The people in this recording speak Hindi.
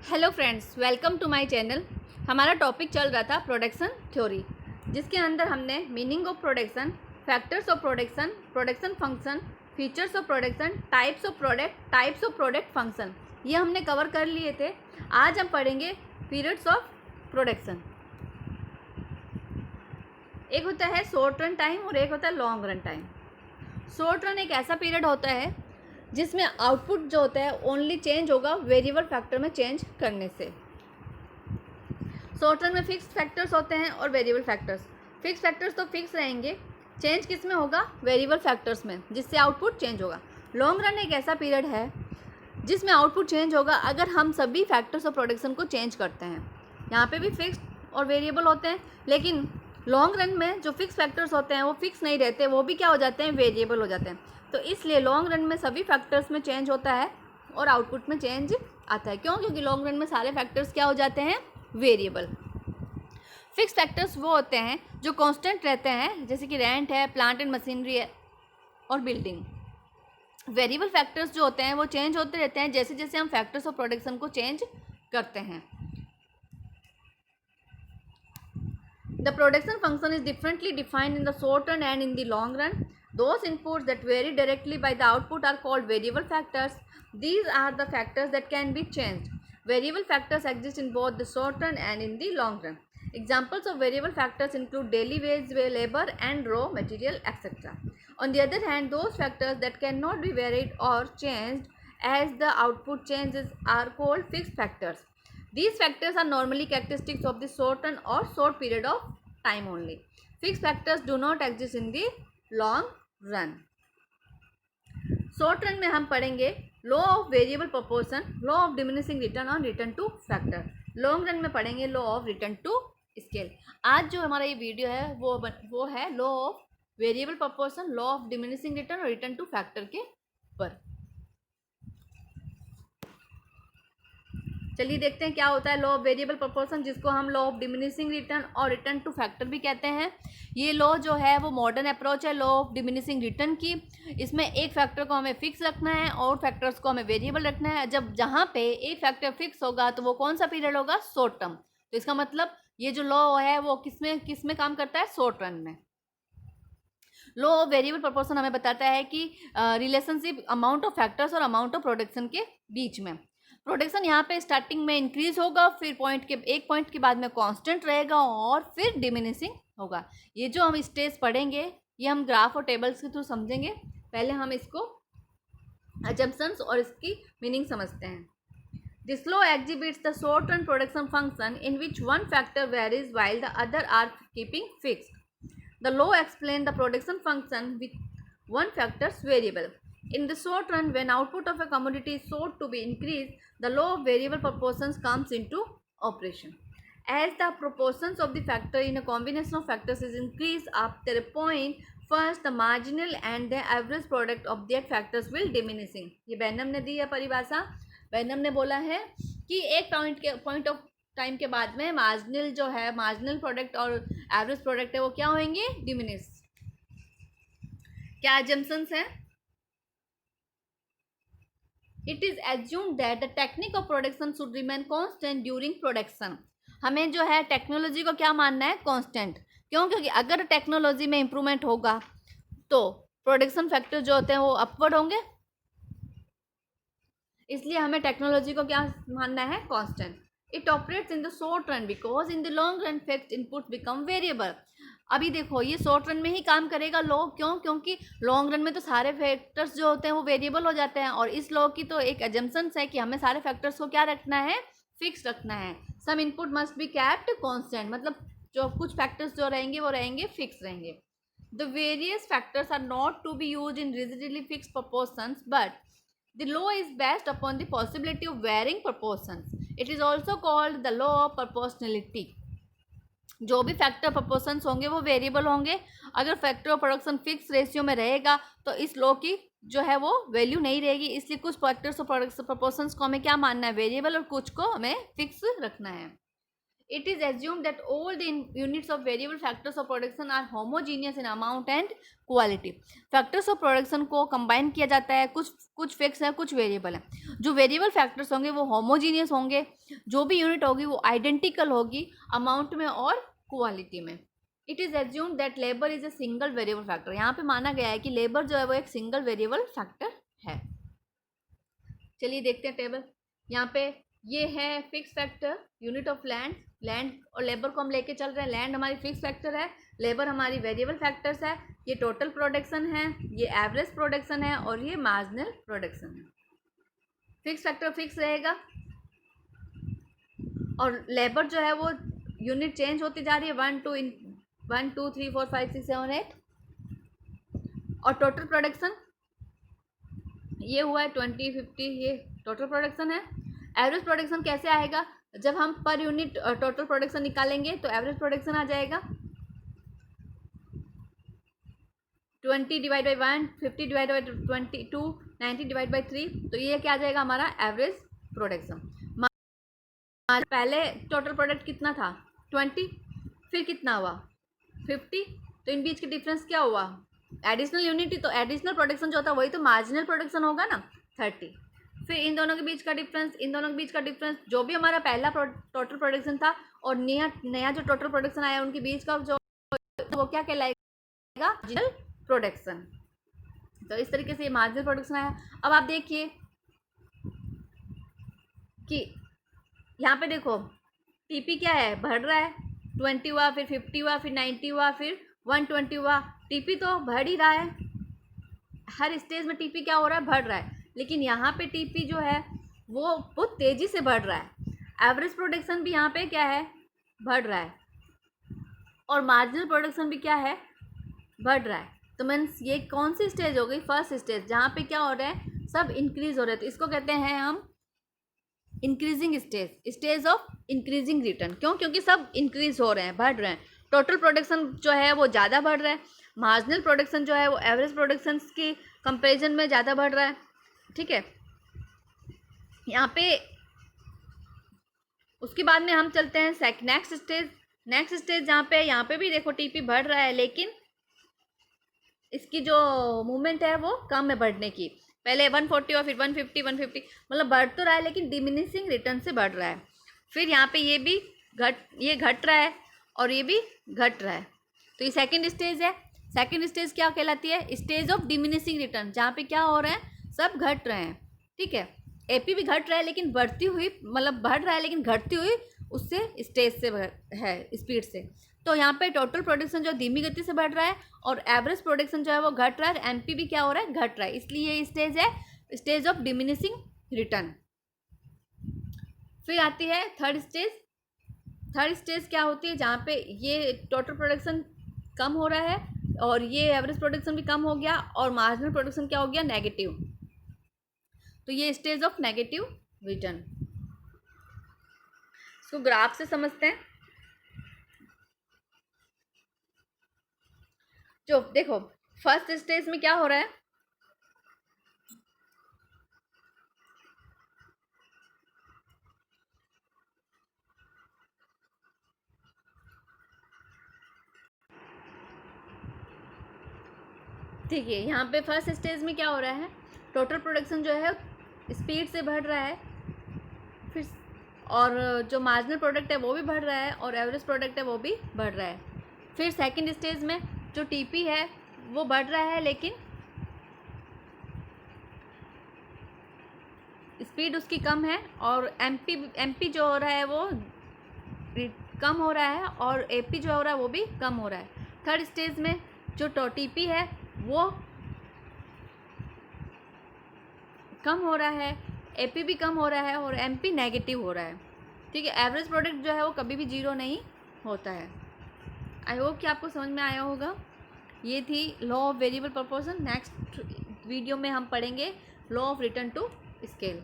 Hello friends, welcome to my channel. हमारा टॉपिक चल रहा था प्रोडक्शन थ्योरी, जिसके अंदर हमने meaning of production, factors of production, production function, features of production, types of product function, ये हमने कवर कर लिए थे। आज हम पढ़ेंगे पीरियड्स ऑफ प्रोडक्शन। एक होता है शॉर्ट रन टाइम और एक होता है long run time. Short run एक ऐसा पीरियड होता है जिसमें आउटपुट जो होता है ओनली चेंज होगा वेरिएबल फैक्टर में चेंज करने से। शॉर्ट रन में फिक्स्ड फैक्टर्स होते हैं और वेरिएबल फैक्टर्स। फिक्स फैक्टर्स तो फिक्स रहेंगे, चेंज किस में होगा? वेरिएबल फैक्टर्स में, जिससे आउटपुट चेंज होगा। लॉन्ग रन एक ऐसा पीरियड है जिसमें आउटपुट चेंज होगा अगर हम सभी फैक्टर्स ऑफ प्रोडक्शन को चेंज करते हैं। यहाँ पे भी फिक्स्ड और वेरिएबल होते हैं, लेकिन लॉन्ग रन में जो फिक्स फैक्टर्स होते हैं वो फिक्स नहीं रहते, वो भी क्या हो जाते हैं? वेरिएबल हो जाते हैं। तो इसलिए लॉन्ग रन में सभी फैक्टर्स में चेंज होता है और आउटपुट में चेंज आता है। क्यों? क्योंकि लॉन्ग रन में सारे फैक्टर्स क्या हो जाते हैं? वेरिएबल। फिक्स फैक्टर्स वो होते हैं जो कांस्टेंट रहते हैं, जैसे कि रेंट है, प्लांट एंड मशीनरी है और बिल्डिंग। वेरिएबल फैक्टर्स जो होते हैं वो चेंज होते रहते हैं जैसे जैसे हम फैक्टर्स ऑफ प्रोडक्शन को चेंज करते हैं। The production function is differently defined in the short run and in the long run. Those inputs that vary directly by the output are called variable factors. These are the factors that can be changed. Variable factors exist in both the short run and in the long run. Examples of variable factors include daily wage, labor, and raw material, etc. On the other hand, those factors that cannot be varied or changed as the output changes are called fixed factors. These factors are normally characteristics of the short run or short period of time only. Fixed factors do not exist in the long run. Short run में हम पढ़ेंगे law of variable proportion, law of diminishing return और return to factor. Long run में पढ़ेंगे law of return to scale. आज जो हमारा ये वीडियो है वो है law of variable proportion, law of diminishing return और रिटर्न टू फैक्टर के ऊपर। चलिए देखते हैं क्या होता है लॉ ऑफ वेरिएबल प्रोपोर्शन, जिसको हम लॉ ऑफ डिमिनिशिंग रिटर्न और रिटर्न टू फैक्टर भी कहते हैं। ये लॉ जो है वो मॉडर्न अप्रोच है लॉ ऑफ डिमिनिशिंग रिटर्न की। इसमें एक फैक्टर को हमें फिक्स रखना है और फैक्टर्स को हमें वेरिएबल रखना है। जब जहाँ पे एक फैक्टर फिक्स होगा तो वो कौन सा पीरियड होगा? Short term. तो इसका मतलब ये जो लॉ है वो किसमें काम करता है? शॉर्ट रन में। लॉ ऑफ वेरिएबल प्रोपोर्शन हमें बताता है कि रिलेशनशिप अमाउंट ऑफ फैक्टर्स और अमाउंट ऑफ प्रोडक्शन के बीच में। प्रोडक्शन यहाँ पे स्टार्टिंग में इंक्रीज होगा, फिर एक पॉइंट के बाद में कांस्टेंट रहेगा और फिर डिमिनिशिंग होगा। ये जो हम स्टेज पढ़ेंगे ये हम ग्राफ और टेबल्स के थ्रू समझेंगे। पहले हम इसको अजम्पशंस और इसकी मीनिंग समझते हैं। This law exhibits the short run production function in which one factor varies while the other are keeping fixed. The law explains the production function with one factor's variable. In the short run, when output of a commodity is sought to be increased, the law of variable proportions comes into operation. As the proportions of the factor in a combination of factors is increased after a point, first the marginal and the average product of that factors will diminishing. ये बेनम ने दी है परिभाषा। बेनम ने बोला है कि एक पॉइंट ऑफ टाइम के बाद में मार्जिनल प्रोडक्ट और एवरेज प्रोडक्ट है वो क्या होंगे? डिमिनिश। क्या एजम्पशंस हैं? It is assumed that the technique of production should remain constant during production. हमें जो है टेक्नोलॉजी को क्या मानना है? कांस्टेंट। क्यों? क्योंकि अगर टेक्नोलॉजी में इंप्रूवमेंट होगा तो प्रोडक्शन फैक्टर जो होते हैं वो अपवर्ड होंगे, इसलिए हमें टेक्नोलॉजी को क्या मानना है? Constant. It operates in the short run because in the long run fixed inputs become variable. अभी देखो ये शॉर्ट रन में ही काम करेगा लॉ। क्यों? क्योंकि लॉन्ग रन में तो सारे फैक्टर्स जो होते हैं वो वेरिएबल हो जाते हैं और इस लॉ की तो एक एजम्पशंस है कि हमें सारे फैक्टर्स को क्या रखना है? फिक्स रखना है। Some input must be kept constant, मतलब जो कुछ फैक्टर्स जो रहेंगे वो रहेंगे फिक्स रहेंगे। The various factors are not to be use in rigidly fix proportions, but the law is based upon the possibility of varying proportions. It is also called the law of proportionality. जो भी फैक्टर प्रोपोर्शंस होंगे वो वेरिएबल होंगे। अगर factor of production fix ratio में रहेगा तो इस लॉ की जो है वो वैल्यू नहीं रहेगी। इसलिए कुछ फैक्टर्स ऑफ प्रोडक्शन प्रोपोर्शंस को हमें क्या मानना है? वेरिएबल, और कुछ को हमें फिक्स रखना है। It is assumed that all the units of variable factors of production are homogeneous in amount and quality. Factors of production को कंबाइन किया जाता है, कुछ फिक्स है, कुछ वेरिएबल है. जो वेरिएबल फैक्टर्स होंगे वो होमोजीनियस होंगे, जो भी यूनिट होगी वो आइडेंटिकल होगी अमाउंट में और क्वालिटी में. It is assumed that labour is a single variable factor. यहाँ पे माना गया है कि लेबर जो है वो एक सिंगल वेरिएबल फैक्टर है. चलिए देखते हैं टेबल. यहाँ पे ये है fix factor, unit of land और लेबर को हम लेके चल रहे हैं. लैंड हमारी फिक्स फैक्टर है, लेबर हमारी वेरिएबल फैक्टर्स है. ये टोटल प्रोडक्शन है, ये एवरेज प्रोडक्शन है और ये मार्जिनल प्रोडक्शन है. फिक्स फैक्टर फिक्स रहेगा और लेबर जो है वो यूनिट चेंज होती जा रही है 1 2 3 4 5 6 7 8. और टोटल प्रोडक्शन ये हुआ है 20 50, ये टोटल प्रोडक्शन है. एवरेज प्रोडक्शन कैसे आएगा? जब हम पर यूनिट टोटल प्रोडक्शन निकालेंगे तो एवरेज प्रोडक्शन आ जाएगा 20 divide by 1, 50 divide by 22, 90 divide by 3. तो ये क्या आ जाएगा हमारा एवरेज प्रोडक्शन. पहले टोटल प्रोडक्ट कितना था 20, फिर कितना हुआ 50. तो इन बीच के डिफरेंस क्या हुआ? Additional unit. तो एडिशनल प्रोडक्शन जो होता है वही तो मार्जिनल प्रोडक्शन होगा ना 30. फिर इन दोनों के बीच का डिफरेंस, जो भी हमारा पहला टोटल प्रोडक्शन था और नया जो टोटल प्रोडक्शन आया उनके बीच का जो वो क्या कहलाएगा? Marginal production. तो इस तरीके से ये मार्जिनल प्रोडक्शन आया. अब आप देखिए कि यहाँ पे देखो टीपी क्या है, बढ़ रहा है. 20 हुआ, फिर 50 हुआ, फिर 90 हुआ, फिर 120 हुआ. टीपी तो बढ़ ही रहा है. हर स्टेज में टीपी क्या हो रहा है? बढ़ रहा है. लेकिन यहाँ पे टीपी जो है वो बहुत तेज़ी से बढ़ रहा है. एवरेज प्रोडक्शन भी यहाँ पे क्या है? बढ़ रहा है. और मार्जिनल प्रोडक्शन भी क्या है? बढ़ रहा है. तो मीन्स ये कौन सी स्टेज हो गई? फर्स्ट स्टेज, जहाँ पे क्या हो रहा है? सब इंक्रीज हो रहे हैं. तो इसको कहते हैं हम increasing stage of increasing return. क्यों? क्योंकि सब इंक्रीज हो रहे हैं, बढ़ रहे हैं. टोटल प्रोडक्शन जो है वो ज़्यादा बढ़ रहा है, मार्जिनल प्रोडक्शन जो है वो एवरेज प्रोडक्शन की कंपेरिजन में ज़्यादा बढ़ रहा है. ठीक है. यहाँ पे उसके बाद में हम चलते हैं नेक्स्ट स्टेज जहाँ पे यहाँ पे भी देखो टीपी बढ़ रहा है, लेकिन इसकी जो मूवमेंट है वो कम है बढ़ने की. पहले 140 और फिर 150, मतलब बढ़ तो रहा है लेकिन डिमिनिशिंग रिटर्न से बढ़ रहा है. फिर यहाँ पे ये घट रहा है और ये भी घट रहा है. तो ये सेकंड स्टेज है. सेकंड स्टेज क्या कहलाती है? स्टेज ऑफ डिमिनिशिंग रिटर्न, जहाँ पे क्या हो रहा है? सब घट रहे हैं. ठीक है. एपी भी घट रहा है लेकिन बढ़ती हुई, मतलब बढ़ रहा है लेकिन घटती हुई उससे स्टेज से है, स्पीड से. तो यहाँ पे टोटल प्रोडक्शन जो धीमी गति से बढ़ रहा है और एवरेज प्रोडक्शन जो है वो घट रहा है. एमपी भी क्या हो रहा है? घट रहा है. इसलिए ये स्टेज है स्टेज ऑफ डिमिनिशिंग रिटर्न. फिर आती है थर्ड स्टेज क्या होती है? जहाँ पे ये टोटल प्रोडक्शन कम हो रहा है और ये एवरेज प्रोडक्शन भी कम हो गया और मार्जिनल प्रोडक्शन क्या हो गया? नेगेटिव. तो ये स्टेज ऑफ नेगेटिव रिटर्न. इसको ग्राफ से समझते हैं. जो देखो फर्स्ट स्टेज में क्या हो रहा है? ठीक है. यहाँ पे फर्स्ट स्टेज में क्या हो रहा है? टोटल प्रोडक्शन जो है स्पीड से बढ़ रहा है. फिर और जो मार्जिनल प्रोडक्ट है वो भी बढ़ रहा है और एवरेज प्रोडक्ट है वो भी बढ़ रहा है. फिर सेकंड स्टेज में जो टीपी है वो बढ़ रहा है लेकिन स्पीड उसकी कम है और एमपी जो हो रहा है वो कम हो रहा है और एपी जो हो रहा है वो भी कम हो रहा है. थर्ड स्टेज में जो टीपी है वो कम हो रहा है, एपी भी कम हो रहा है और एमपी नेगेटिव हो रहा है. ठीक है. एवरेज प्रोडक्ट जो है वो कभी भी जीरो नहीं होता है. आई होप कि आपको समझ में आया होगा. ये थी law of variable proportion. Next video में हम पढ़ेंगे law of return to scale.